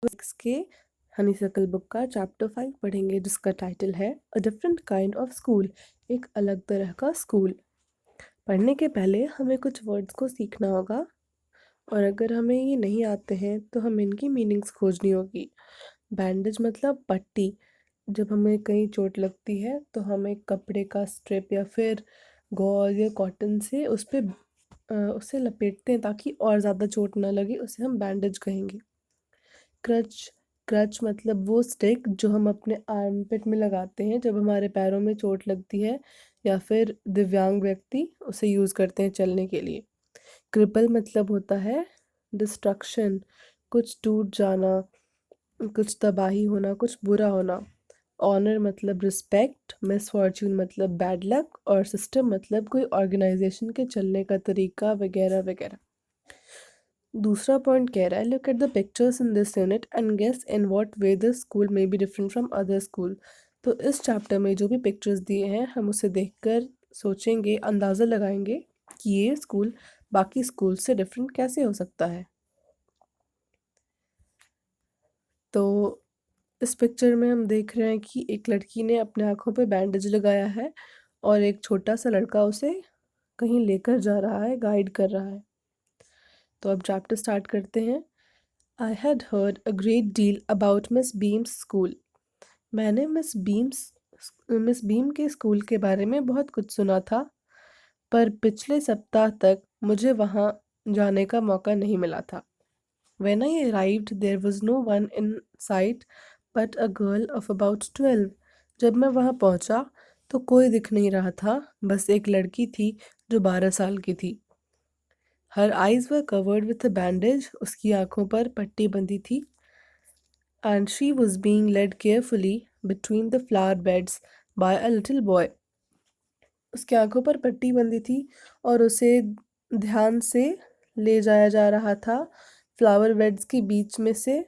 Six के honeysuckle book का chapter 5 पढ़ेंगे, जिसका टाइटल है a different kind of school, एक अलग तरह का स्कूल। पढ़ने के पहले हमें कुछ वर्ड्स को सीखना होगा, और अगर हमें ये नहीं आते हैं तो हमें इनकी मीनिंग्स खोजनी होगी। बैंडेज मतलब पट्टी। जब हमें कहीं चोट लगती है तो हम एक कपड़े का स्ट्रिप या फिर गॉज या कॉटन से उसे लपेटते हैं ताकि और ज़्यादा चोट ना लगे, उसे हम बैंडेज कहेंगे। क्रच। क्रच मतलब वो स्टिक जो हम अपने आर्मपिट में लगाते हैं जब हमारे पैरों में चोट लगती है, या फिर दिव्यांग व्यक्ति उसे यूज़ करते हैं चलने के लिए। क्रिपल मतलब होता है डिस्ट्रक्शन, कुछ टूट जाना, कुछ तबाही होना, कुछ बुरा होना। ऑनर मतलब रिस्पेक्ट, मिसफॉर्च्यून मतलब बैड लक, और सिस्टम मतलब कोई ऑर्गेनाइजेशन के चलने का तरीका वगैरह वगैरह। दूसरा पॉइंट कह रहा है look at the pictures in this unit and guess in what way this school may be different from other school. तो इस चैप्टर में जो भी पिक्चर्स दिए हैं हम उसे देखकर सोचेंगे, अंदाज़ा लगाएंगे कि ये स्कूल बाकी स्कूल से डिफरेंट कैसे हो सकता है। तो इस पिक्चर में हम देख रहे हैं कि एक लड़की ने अपने आँखों पे बैंडेज लगाया है और एक छोटा सा लड़का उसे कहीं लेकर जा रहा है, गाइड कर रहा है। तो अब चैप्टर स्टार्ट करते हैं। I had heard a great deal about Miss Beam's school. मैंने मिस बीम के स्कूल के बारे में बहुत कुछ सुना था, पर पिछले सप्ताह तक मुझे वहाँ जाने का मौका नहीं मिला था। When I arrived, there was no one in sight but a girl of about 12. जब मैं वहाँ पहुँचा तो कोई दिख नहीं रहा था, बस एक लड़की थी जो 12 साल की थी। Her eyes were covered with a bandage. उसकी आंखों पर पट्टी बंधी थी। And she was being led carefully between the flower beds by a little boy. उसकी आंखों पर पट्टी बंधी थी और उसे ध्यान से ले जाया जा रहा था। फ्लावर बेड्स के बीच में से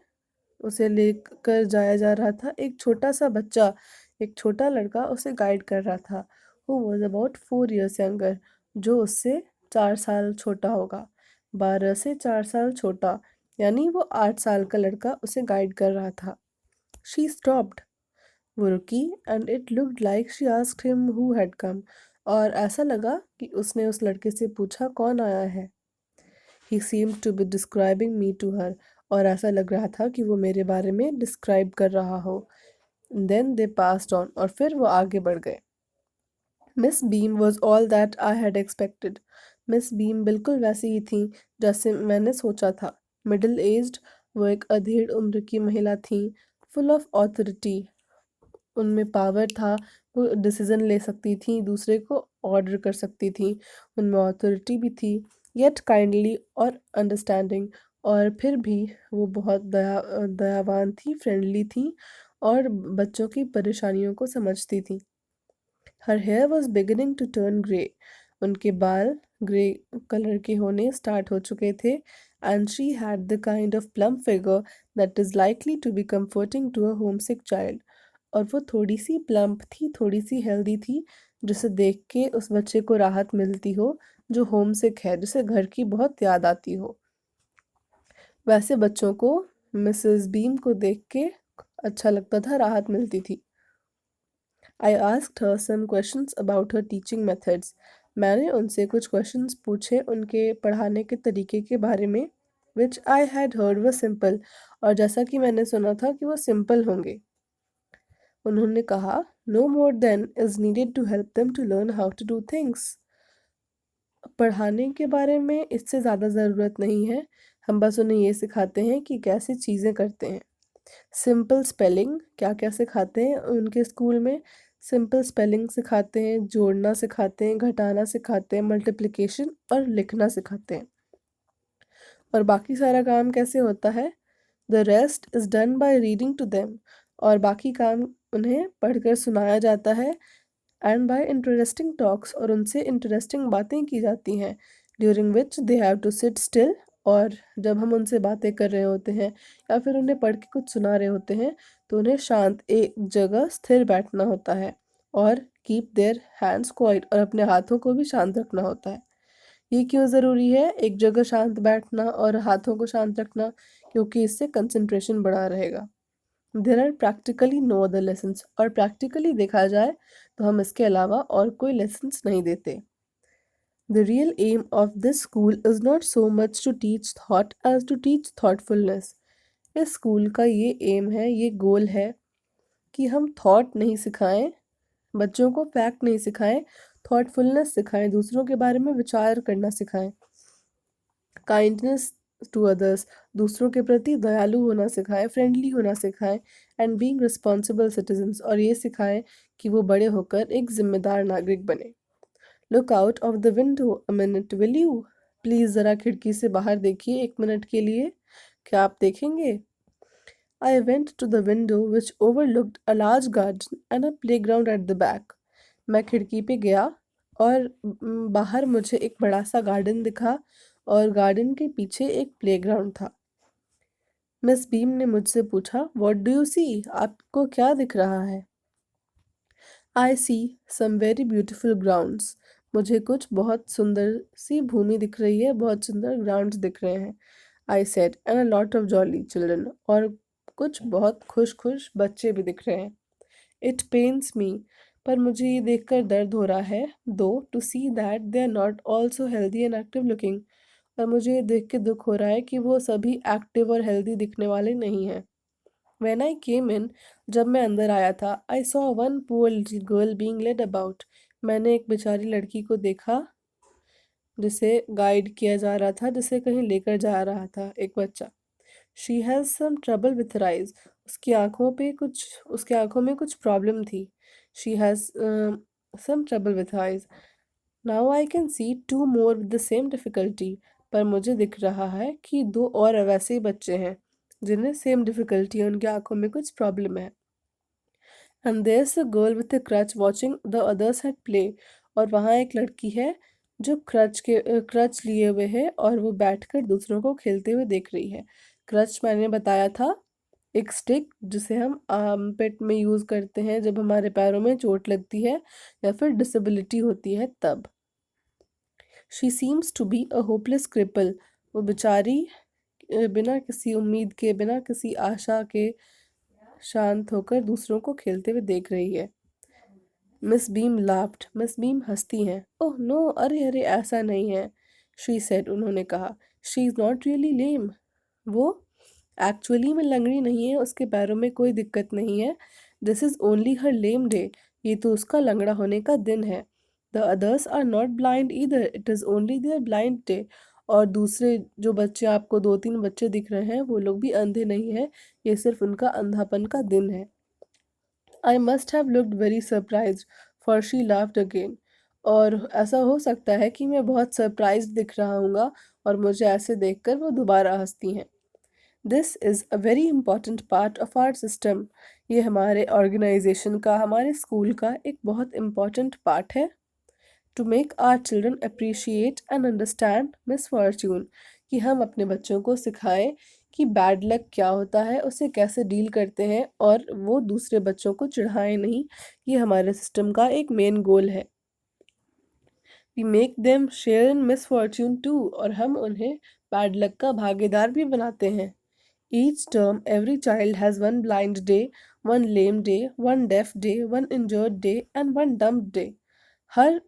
उसे लेकर जाया जा रहा था। एक छोटा सा बच्चा, एक छोटा लड़का उसे गाइड कर रहा था। Who was about 4 years younger, जो उससे 4 साल छोटा होगा। 12 से 4 साल छोटा, यानी वो 8 साल का लड़का उसे गाइड कर रहा था। She stopped. वो रुकी and it looked like she asked him who had come. और ऐसा लगा कि उसने उस लड़के से पूछा कौन आया है। He seemed to be describing me to her. और ऐसा लग रहा था कि वो मेरे बारे में डिस्क्राइब कर रहा हो। Then they passed on. और फिर वो आगे बढ़ गए। Miss beam was all that I had expected. Miss beam बिल्कुल वैसी ही थी जैसे मैंने सोचा था। मिडिल एज्ड, वो एक अधेड़ उम्र की महिला थी। फुल ऑफ ऑथोरिटी, उनमें पावर था, वो डिसीजन ले सकती थी, दूसरे को ऑर्डर कर सकती थी, उनमें ऑथोरिटी भी थी। येट काइंडली और अंडरस्टैंडिंग, और फिर भी वो बहुत दयावान थी, फ्रेंडली थी, और बच्चों की परेशानियों को समझती थी। Her hair was beginning to turn grey, उनके बाल ग्रे कलर के होने स्टार्ट हो चुके थे। And she had the kind of plum figure that is likely to be comforting to a homesick child. और वो थोड़ी सी प्लम्प थी, थोड़ी सी हेल्दी थी, जिसे देख के उस बच्चे को राहत मिलती हो जो होम सिक है, जिसे घर की बहुत याद आती हो। वैसे बच्चों को मिसेस बीम को देख के अच्छा लगता था, राहत मिलती थी। I asked her some questions about her teaching methods. मैंने उनसे कुछ क्वेश्चंस पूछे उनके पढ़ाने के तरीके के बारे में, which I had heard were simple, और जैसा कि मैंने सुना था कि वो सिंपल होंगे। उन्होंने कहा, no more than is needed to help them to learn how to do things. पढ़ाने के बारे में इससे ज़्यादा ज़रूरत नहीं है, हम बस उन्हें ये सिखाते हैं कि कैसे चीज़ें करते हैं। सिंपल स्पेलिंग, क्या क्या सिखाते हैं उनके स्कूल में? सिंपल स्पेलिंग सिखाते हैं, जोड़ना सिखाते हैं, घटाना सिखाते हैं, मल्टीप्लिकेशन और लिखना सिखाते हैं। और बाकी सारा काम कैसे होता है? The rest is done by reading to them, और बाकी काम उन्हें पढ़कर सुनाया जाता है। एंड बाय इंटरेस्टिंग टॉक्स, और उनसे इंटरेस्टिंग बातें की जाती हैं। During which they have to sit still, और जब हम उनसे बातें कर रहे होते हैं या फिर उन्हें पढ़ के कुछ सुना रहे होते हैं तो उन्हें शांत एक जगह स्थिर बैठना होता है, और कीप देयर हैंड्स क्वाइट, और अपने हाथों को भी शांत रखना होता है। ये क्यों ज़रूरी है एक जगह शांत बैठना और हाथों को शांत रखना? क्योंकि इससे कंसंट्रेशन बढ़ा रहेगा। There are practically no other lessons, और प्रैक्टिकली देखा जाए तो हम इसके अलावा और कोई लेसन्स नहीं देते। The real aim of this school is not so much to teach thought as to teach thoughtfulness. इस स्कूल का ये एम है, ये गोल है कि हम थॉट नहीं सिखाएं, बच्चों को फैक्ट नहीं सिखाएं, थॉटफुलनेस सिखाएं, दूसरों के बारे में विचार करना सिखाएं, काइंडनेस टू अदर्स, दूसरों के प्रति दयालु होना सिखाएं, फ्रेंडली होना सिखाएं, एंड बीइंग रिस्पॉन्सिबल सिटीजन्स, और ये सिखाएं कि वो बड़े होकर एक जिम्मेदार नागरिक बने। Look out of the window a minute will you, please ज़रा खिड़की से बाहर देखिए 1 मिनट के लिए, क्या आप देखेंगे? I went to the window which overlooked a large garden and a playground at the back. मैं खिड़की पे गया और बाहर मुझे एक बड़ा सा गार्डन दिखा और गार्डन के पीछे एक प्लेग्राउंड था। मिस बीम ने मुझसे पूछा, "What do you see?" आपको क्या दिख रहा है? I see some very beautiful grounds. मुझे कुछ बहुत सुंदर सी भूमि दिख रही है, बहुत सुंदर ग्राउंड्स दिख रहे हैं। I said, and a lot of jolly children. और कुछ बहुत खुश बच्चे भी दिख रहे हैं। It pains me, पर मुझे ये देखकर दर्द हो रहा है, though, to see that they are not also healthy and active looking. और मुझे ये देख के दुख हो रहा है कि वो सभी एक्टिव और हेल्दी दिखने वाले नहीं हैं। When I came in, जब मैं अंदर आया था, I saw one poor little girl being led about. मैंने एक बेचारी लड़की को देखा जिसे गाइड किया जा रहा था, जिसे कहीं लेकर जा रहा था एक बच्चा। She has some trouble with her eyes. उसकी आँखों में कुछ प्रॉब्लम थी। She has some trouble with her eyes. Now I can see two more with the same difficulty. पर मुझे दिख रहा है कि 2 और वैसे ही बच्चे हैं जिन्हें सेम डिफ़िकल्टी है, उनकी आँखों में कुछ प्रॉब्लम है। And there's a girl with a crutch watching the others at play. और वहाँ एक लड़की है जो क्रच लिए हुए है और वो बैठकर दूसरों को खेलते हुए देख रही है। क्रच मैंने बताया था, एक स्टिक जिसे हम पेट में यूज़ करते हैं जब हमारे पैरों में चोट लगती है या फिर डिसेबिलिटी होती है तब। She seems to be a hopeless cripple. वो बेचारी बिना किसी उम्मीद के, बिना किसी आशा के शांत होकर दूसरों को खेलते हुए देख रही है। Miss beam laughed. Miss beam हंसती हैं। ओह नो, अरे अरे ऐसा नहीं है। शी सेड, उन्होंने कहा। शी इज़ नॉट रियली लेम। वो एक्चुअली में लंगड़ी नहीं है, उसके पैरों में कोई दिक्कत नहीं है। This is only her lame day. ये तो उसका लंगड़ा होने का दिन है। The others are not blind either, it is only their blind day. और दूसरे जो बच्चे, आपको 2-3 बच्चे दिख रहे हैं, वो लोग भी अंधे नहीं हैं, ये सिर्फ उनका अंधापन का दिन है। I must have looked very surprised, for she laughed again. और ऐसा हो सकता है कि मैं बहुत सरप्राइज्ड दिख रहा हूँगा और मुझे ऐसे देखकर वो दोबारा हंसती हैं। This is a very important part of our system. ये हमारे ऑर्गेनाइजेशन का, हमारे स्कूल का एक बहुत इम्पॉर्टेंट पार्ट है। To make our children appreciate and understand misfortune, कि हम अपने बच्चों को सिखाएं कि बैड लक क्या होता है, उसे कैसे डील करते हैं, और वो दूसरे बच्चों को चिढ़ाएं नहीं। ये हमारे सिस्टम का एक मेन गोल है। We make them share in misfortune too, और हम उन्हें बैड लक का भागीदार भी बनाते हैं। Each term, every child has one blind day, one lame day, one deaf day, one injured day, and one dumb day. हर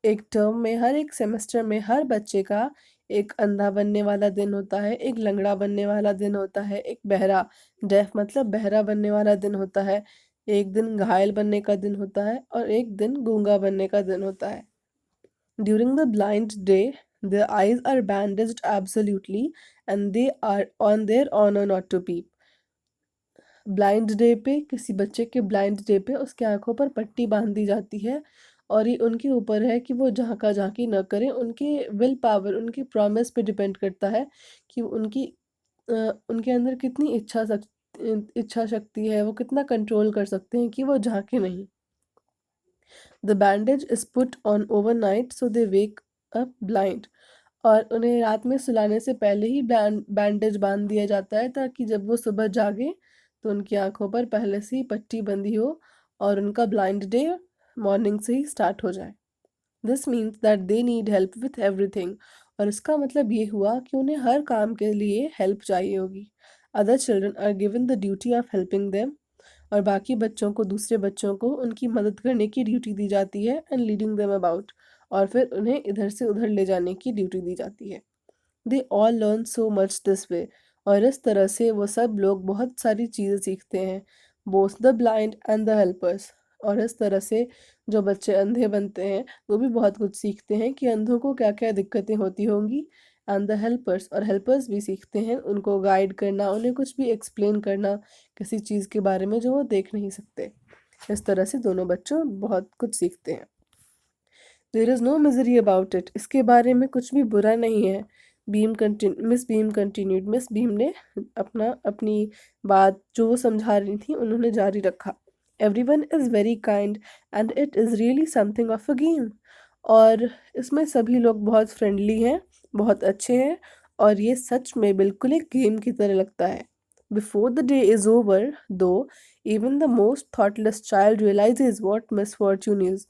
एक टर्म में, हर एक सेमेस्टर में हर बच्चे का एक अंधा बनने वाला दिन होता है, एक लंगड़ा बनने वाला दिन होता है, एक बहरा, डेफ मतलब बहरा बनने वाला दिन होता है, एक दिन घायल बनने का दिन होता है और एक दिन गूंगा बनने का दिन होता है। During the blind day their eyes are bandaged absolutely and they are on their honor not to peep. Blind day पे, किसी बच्चे के ब्लाइंड डे पे उसकी आंखों पर पट्टी बांध दी जाती है और ये उनके ऊपर है कि वो झांका झांकी न करें। उनके विल पावर, उनकी प्रॉमिस पे डिपेंड करता है कि उनके अंदर कितनी इच्छा शक्ति है, वो कितना कंट्रोल कर सकते हैं कि वो झांके नहीं। The bandage is put on overnight so they wake up blind. और उन्हें रात में सुलाने से पहले ही बैंडेज बांध दिया जाता है ताकि जब वो सुबह जागे तो उनकी आंखों पर पहले से ही पट्टी बंधी हो और उनका ब्लाइंड डे मॉर्निंग से ही स्टार्ट हो जाए। This means that they need help with everything. और इसका मतलब ये हुआ कि उन्हें हर काम के लिए हेल्प चाहिए होगी। Other children are given the duty of helping them, और बाकी बच्चों को, दूसरे बच्चों को उनकी मदद करने की ड्यूटी दी जाती है, एंड लीडिंग देम अबाउट, और फिर उन्हें इधर से उधर ले जाने की ड्यूटी दी जाती है। They all learn so much this way, और इस तरह से वो सब लोग बहुत सारी चीज़ें सीखते हैं, both the blind and the helpers. और इस तरह से जो बच्चे अंधे बनते हैं वो भी बहुत कुछ सीखते हैं कि अंधों को क्या क्या दिक्कतें होती होंगी, एंड द हेल्पर्स, और हेल्पर्स भी सीखते हैं उनको गाइड करना, उन्हें कुछ भी एक्सप्लेन करना किसी चीज़ के बारे में जो वो देख नहीं सकते। इस तरह से दोनों बच्चों बहुत कुछ सीखते हैं। There is no misery about it, इसके बारे में कुछ भी बुरा नहीं है। Miss Beam continued, Miss Beam ने अपनी बात जो वो समझा रही थी उन्होंने जारी रखा। Everyone is very kind and it is really something of a game, और इसमें सभी लोग बहुत फ्रेंडली हैं, बहुत अच्छे हैं, और ये सच में बिल्कुल एक गेम की तरह लगता है। Before the day is over though, even the most thoughtless child realises what misfortune is,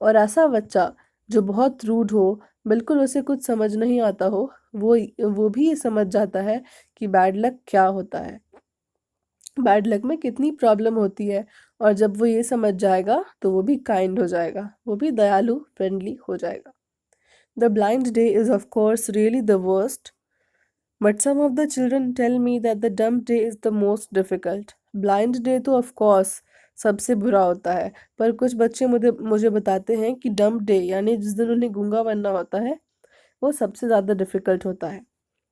और ऐसा बच्चा जो बहुत रूड हो, बिल्कुल उसे कुछ समझ नहीं आता हो, वो भी ये समझ जाता है कि बैड लक क्या होता है, बैड लक में कितनी प्रॉब्लम होती है। और जब वो ये समझ जाएगा तो वो भी काइंड हो जाएगा, वो भी दयालु, फ्रेंडली हो जाएगा। The blind day is of course really the worst, but some of the children tell me that the dumb day is the most difficult. Blind day तो ऑफ कोर्स सबसे बुरा होता है, पर कुछ बच्चे मुझे मुझे बताते हैं कि डम्ब डे यानी जिस दिन उन्हें गूंगा बनना होता है वो सबसे ज़्यादा डिफ़िकल्ट होता है।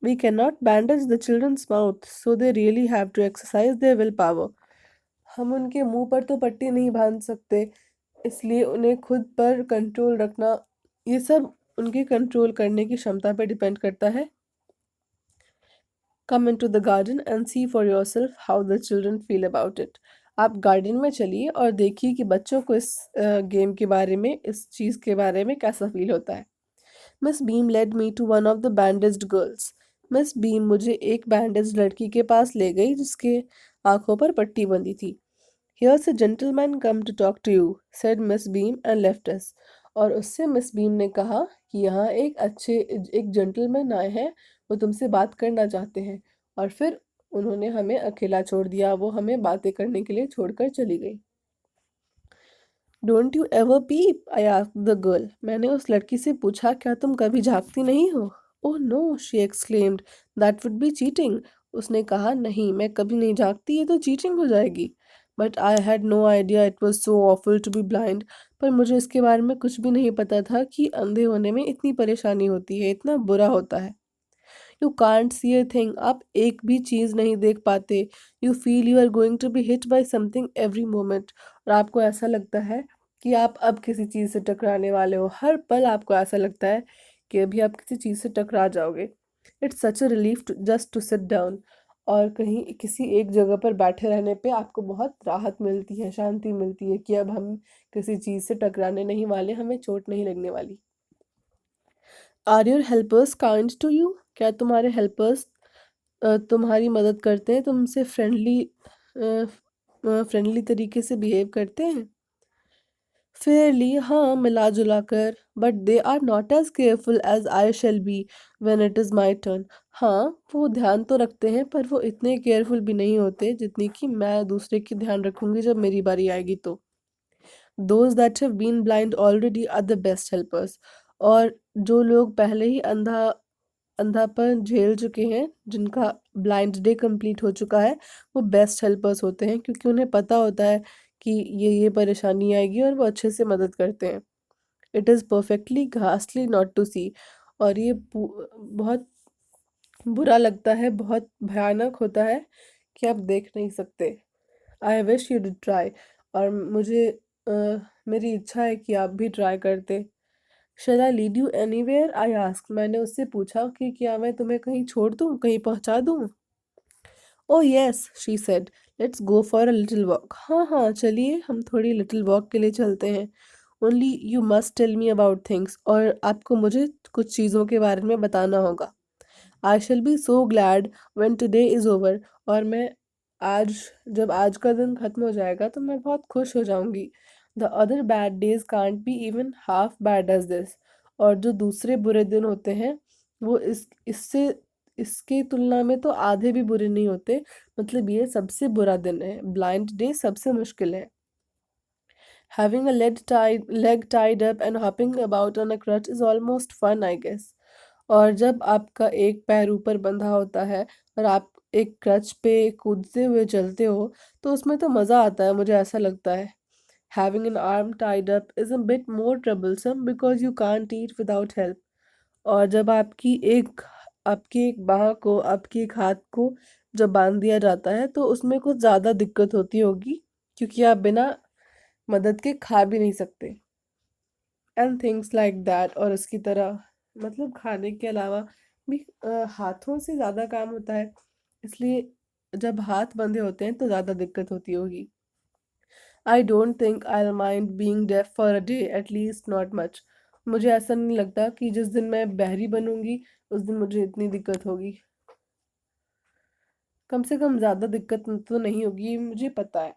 We can not bandage the children's mouth, so they really have to exercise their will power. हम उनके मुंह पर तो पट्टी नहीं बांध सकते, इसलिए उन्हें खुद पर कंट्रोल रखना, ये सब उनके कंट्रोल करने की क्षमता पर डिपेंड करता है। Come into the garden and see for yourself how the children feel about it. आप गार्डन में चलिए और देखिए कि बच्चों को इस गेम के बारे में, इस चीज़ के बारे में कैसा फील होता है। Miss Beam led me to one of the bandaged girls. Miss Beam मुझे एक बैंडेज लड़की के पास ले गई जिसके आंखों पर पट्टी बंधी थी। Here's a gentleman come to talk to you, said Miss Beam and left us. और उससे मिस बीम ने कहा कि यहाँ एक जेंटलमैन आए हैं, वो तुमसे बात करना चाहते हैं, और फिर उन्होंने हमें अकेला छोड़ दिया, वो हमें बातें करने के लिए छोड़कर चली गई। Don't you ever peep, I asked the girl. मैंने उस लड़की से पूछा, क्या तुम कभी झांकती नहीं हो? Oh no, she exclaimed, that would be cheating. उसने कहा, नहीं, मैं कभी नहीं झांकती, ये तो चीटिंग हो जाएगी। But I had no idea it was so awful to be blind, पर मुझे इसके बारे में कुछ भी नहीं पता था कि अंधे होने में इतनी परेशानी होती है, इतना बुरा होता है। You can't see a thing, आप एक भी चीज़ नहीं देख पाते। You feel you are going to be hit by something every moment, और आपको ऐसा लगता है कि आप अब किसी चीज़ से टकराने वाले हो, हर पल आपको ऐसा लगता है कि अभी आप किसी चीज़ से टकरा जाओगे। It's such a relief to just to sit down, और कहीं किसी एक जगह पर बैठे रहने पे आपको बहुत राहत मिलती है, शांति मिलती है कि अब हम किसी चीज़ से टकराने नहीं वाले, हमें चोट नहीं लगने वाली। Are your helpers kind to you, क्या तुम्हारे हेल्पर्स तुम्हारी मदद करते हैं, तुमसे फ्रेंडली तरीके से बिहेव करते हैं? फेयरली, हाँ, मिला जुला कर, but they are not as careful as I shall be when it is my turn. हाँ, वो ध्यान तो रखते हैं, पर वो इतने केयरफुल भी नहीं होते जितनी कि मैं दूसरे की ध्यान रखूंगी जब मेरी बारी आएगी तो। Those that have been blind already are the best helpers, और जो लोग पहले ही अंधापन झेल चुके हैं, जिनका ब्लाइंड डे कंप्लीट हो चुका है, वो बेस्ट हेल्पर्स होते हैं, क्योंकि उन्हें पता होता है कि ये परेशानी आएगी, और वो अच्छे से मदद करते हैं। इट इज़ परफेक्टली घासली नॉट टू सी, और ये बहुत बुरा लगता है, बहुत भयानक होता है कि आप देख नहीं सकते। I wish you did try, और अ, मेरी इच्छा है कि आप भी ट्राई करते। Shall I lead you anywhere, I ask, मैंने उससे पूछा कि क्या मैं तुम्हें कहीं छोड़ दूँ, कहीं पहुँचा दूँ? Oh yes, she said, let's go for a little walk. हाँ हाँ, चलिए हम थोड़ी लिटिल वॉक के लिए चलते हैं। Only you must tell me about things, और आपको मुझे कुछ चीज़ों के बारे में बताना होगा। I shall be so glad when today is over, और मैं आज जब आज का दिन ख़त्म हो जाएगा तो मैं बहुत खुश हो जाऊंगी। The other bad days can't be even half bad as this, और जो दूसरे बुरे दिन होते हैं वो इससे इसकी तुलना में तो आधे भी बुरे नहीं होते। मतलब ये सबसे बुरा दिन है, ब्लाइंड डे सबसे मुश्किल है। Having a leg tied up and hopping about on a crutch is almost fun, I guess. और जब आपका एक पैर ऊपर बंधा होता है और आप एक क्रच पे कूदते हुए चलते हो, तो उसमें तो मज़ा आता है, मुझे ऐसा लगता है। Having an arm tied up is a bit more troublesome because you can't eat without help. और जब आपकी एक बाँह को, आपकी एक हाथ को जब बाँध दिया जाता है, तो उसमें कुछ ज़्यादा दिक्कत होती होगी, क्योंकि आप बिना मदद के खा भी नहीं सकते। And things like that. और इसकी तरह मतलब खाने के अलावा भी हाथों से ज़्यादा काम होता है, इसलिए जब हाथ बंधे होते हैं तो ज़्यादा दिक्कत होती होगी। I don't think I mind being deaf for a day, at least not much. मुझे ऐसा नहीं लगता कि जिस दिन मैं बहरी बनूंगी उस दिन मुझे इतनी दिक्कत होगी। कम से कम ज़्यादा दिक्कत तो नहीं होगी, ये मुझे पता है।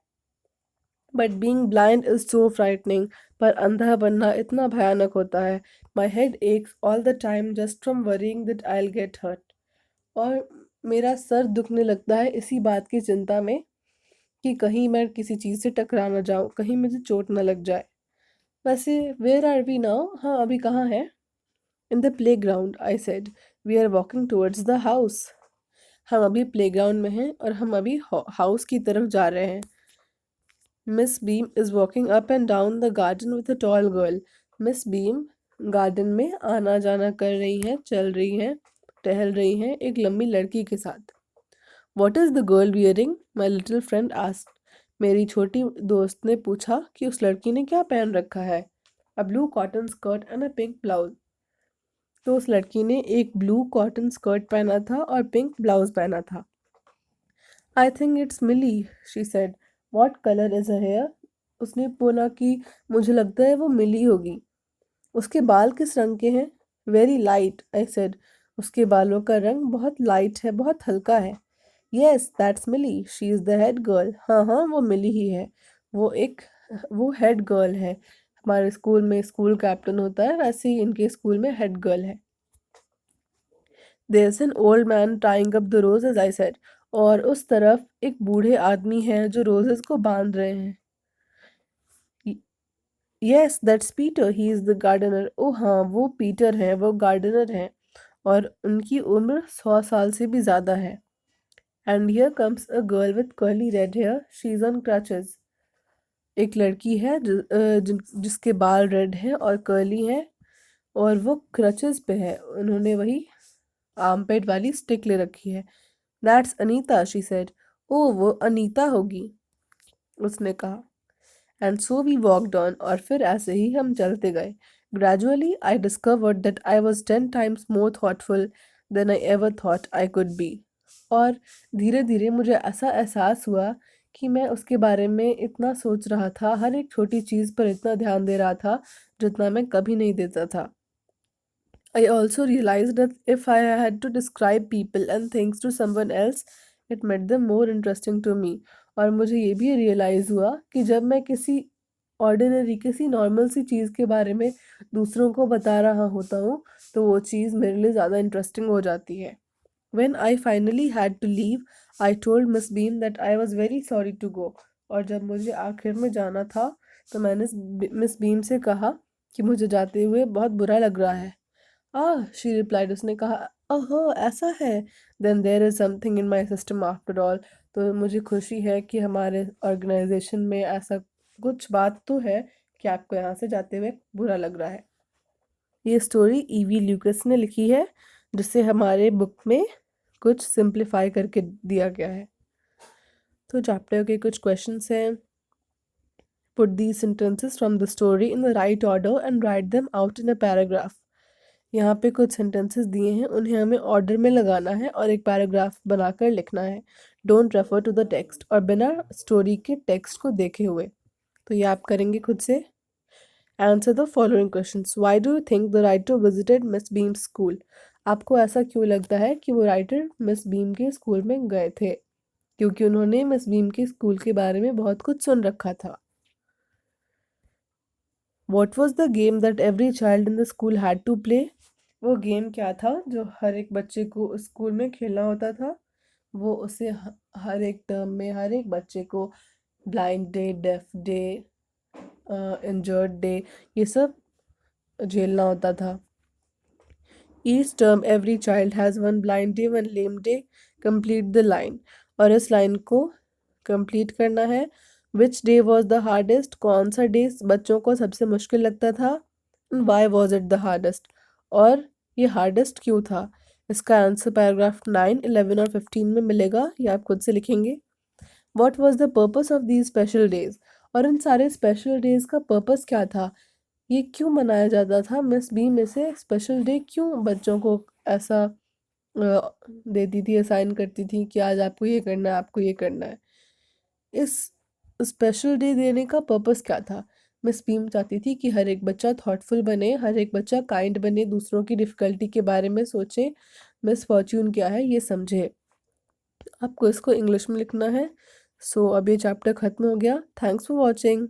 But being blind is so frightening. पर अंधा बनना इतना भयानक होता है। My head aches all the time just from worrying that I will get hurt. और मेरा सर दुखने लगता है इसी बात की चिंता में कि कहीं मैं किसी चीज़ से टकरा ना जाऊँ, कहीं मुझे चोट ना लग जाए। वैसे वेयर आर वी नाउ? हाँ, अभी कहाँ है? In the playground, I said. We are walking towards the house. हम अभी प्ले ग्राउंड में हैं और हम अभी हाउस की तरफ जा रहे हैं। Miss beam is walking up and down the garden with a tall girl. Miss beam garden में आना जाना कर रही हैं, चल रही हैं, टहल रही हैं एक लंबी लड़की के साथ। What is the girl wearing? My little friend asked. मेरी छोटी दोस्त ने पूछा कि उस लड़की ने क्या पहन रखा है। A blue cotton skirt and a pink blouse. तो उस लड़की ने एक ब्लू कॉटन स्कर्ट पहना था और पिंक ब्लाउज पहना था। I think it's Milly, she said. What colour is her hair? उसने बोला कि मुझे लगता है वो मिली होगी। उसके बाल किस रंग के हैं? Very light, I said. उसके बालों का रंग बहुत लाइट है, बहुत हल्का है। Yes that's Milly, she is the head girl. हाँ हाँ, वो मिली ही है। वो हेड गर्ल है। हमारे स्कूल में स्कूल कैप्टन होता है, वैसे ही इनके स्कूल में हेड गर्ल है। There's an old man tying up the roses, I said. और उस तरफ एक बूढ़े आदमी हैं जो रोजेस को बांध रहे हैं। Yes, that's Peter. He is the gardener. ओह हाँ, वो पीटर हैं, वो गार्डनर हैं और उनकी उम्र 100 साल से भी ज़्यादा है। And here comes a girl with curly red hair. She's on crutches. एक लड़की है जिसके बाल रेड हैं और कर्ली हैं और वो क्रचेस पे है। उन्होंने वही आर्मपेट वाली स्टिक ले रखी है। That's Anita, she said. Oh, वो अनीता होगी, उसने कहा। And so we walked on. और फिर ऐसे ही हम चलते गए। Gradually I discovered that I was 10 times more thoughtful than I ever thought I could be. और धीरे धीरे मुझे ऐसा एहसास हुआ कि मैं उसके बारे में इतना सोच रहा था, हर एक छोटी चीज़ पर इतना ध्यान दे रहा था जितना मैं कभी नहीं देता था। I also realized that if I had to describe people and things to someone else, it made them more interesting to me. और मुझे ये भी रियलाइज़ हुआ कि जब मैं किसी नॉर्मल सी चीज़ के बारे में दूसरों को बता रहा होता हूँ, तो वो चीज़ मेरे लिए ज़्यादा इंटरेस्टिंग हो जाती है। When I finally had to leave, I told Miss Beam that I was very sorry to go. और जब मुझे आखिर में जाना था, तो मैंने मिस बीम से कहा कि मुझे जाते हुए बहुत बुरा लग रहा है। शी रिप्लाइड, उसने कहा, ओहो ऐसा है, then there is something in my system after all. तो मुझे खुशी है कि हमारे ऑर्गेनाइजेशन में ऐसा कुछ बात तो है कि आपको यहाँ से जाते हुए बुरा लग रहा है। ये स्टोरी ईवी ल्यूकस ने लिखी है, जिसे हमारे बुक में कुछ सिंप्लीफाई करके दिया गया है। तो चैप्टर के कुछ क्वेश्चंस हैं। Put these sentences from the story in the right order and write them out in a paragraph. यहाँ पे कुछ सेंटेंसेस दिए हैं, उन्हें हमें ऑर्डर में लगाना है और एक पैराग्राफ बनाकर लिखना है। Don't refer to the text, और बिना स्टोरी के टेक्स्ट को देखे हुए। तो ये आप करेंगे खुद से। Answer the following questions. Why do you think the writer visited miss beam school? आपको ऐसा क्यों लगता है कि वो राइटर मिस बीम के स्कूल में गए थे? क्योंकि उन्होंने मिस बीम के स्कूल के बारे में बहुत कुछ सुन रखा था। What was the game that every child in the school had to play? वो गेम क्या था जो हर एक बच्चे को स्कूल में खेलना होता था? वो उसे हर एक टर्म में हर एक बच्चे को blind day, deaf day, injured day, ये सब झेलना होता था। Each term, every child has one blind day, one lame day. Complete the line. और इस लाइन को कंप्लीट करना है। Which day was the hardest? कौन सा डे बच्चों को सबसे मुश्किल लगता था? Why was it the hardest? और ये हार्डेस्ट क्यों था? इसका आंसर पैराग्राफ 9, 11 और 15 में मिलेगा, ये आप खुद से लिखेंगे। What was the purpose of these special days? और इन सारे स्पेशल डेज का पर्पस क्या था? ये क्यों मनाया जाता था? मिस बी में से स्पेशल डे क्यों बच्चों को ऐसा देती थी, असाइन करती थी कि आज आपको ये करना है, आपको ये करना है। इस स्पेशल डे देने का पर्पस क्या था? मिस बीम चाहती थी कि हर एक बच्चा थॉटफुल बने, हर एक बच्चा काइंड बने, दूसरों की डिफ़िकल्टी के बारे में सोचे, मिस फॉर्च्यून क्या है ये समझे। आपको इसको इंग्लिश में लिखना है। सो अब ये चैप्टर ख़त्म हो गया। Thanks for watching.